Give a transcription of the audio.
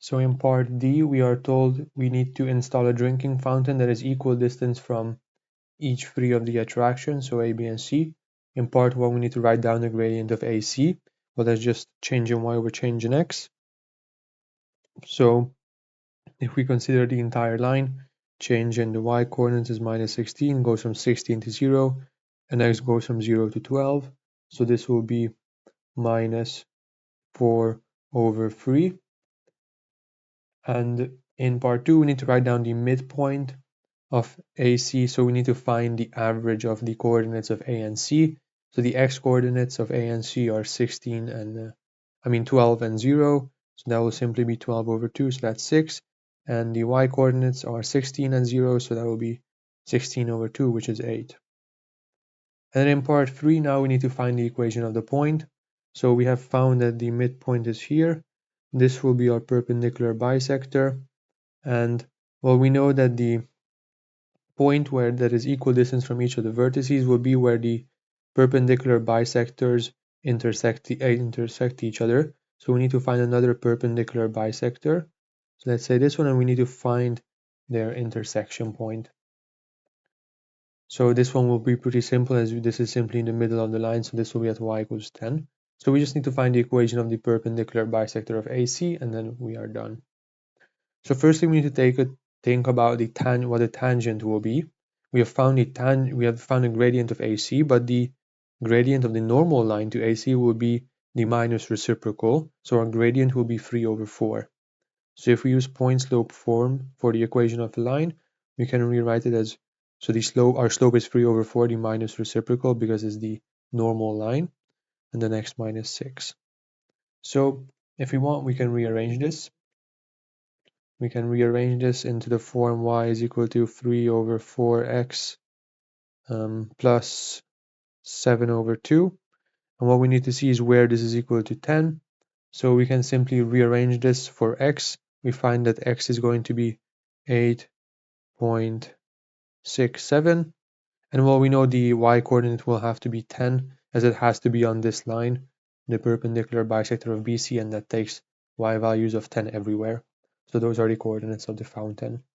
So in part D, we are told we need to install a drinking fountain that is equal distance from each three of the attractions, so A, B, and C. In part 1, we need to write down the gradient of AC. Well, that's just change in y over change in x. So if we consider the entire line, change in the y coordinates is minus 16, goes from 16 to 0, and x goes from 0 to 12. So this will be minus 4 over 3. And in part 2, we need to write down the midpoint of AC, so we need to find the average of the coordinates of A and C. So the x coordinates of A and C are 16 and 12 and 0, so that will simply be 12 over 2, so that's 6. And the y coordinates are 16 and 0, so that will be 16 over 2, which is 8. And then in part 3, now we need to find the equation of the point. So we have found that the midpoint is here. This will be our perpendicular bisector. And well, we know that the point where that is equal distance from each of the vertices will be where the perpendicular bisectors intersect each other. So we need to find another perpendicular bisector. So let's say this one, and we need to find their intersection point. So this one will be pretty simple, as this is simply in the middle of the line, so this will be at y equals 10. So we just need to find the equation of the perpendicular bisector of AC, and then we are done. So firstly, we need to think about what the tangent will be. We have found a gradient of AC, but the gradient of the normal line to AC will be the minus reciprocal, so our gradient will be 3 over 4. So if we use point slope form for the equation of the line, we can rewrite it as, so our slope is 3 over 4, the minus reciprocal, because it's the normal line, and then x minus 6. So if we want, we can rearrange this. We can rearrange this into the form y is equal to 3 over 4x plus 7 over 2. And what we need to see is where this is equal to 10. So we can simply rearrange this for x. We find that x is going to be 8.67. And well, we know the y coordinate will have to be 10, as it has to be on this line, the perpendicular bisector of BC, and that takes y values of 10 everywhere. So those are the coordinates of the fountain.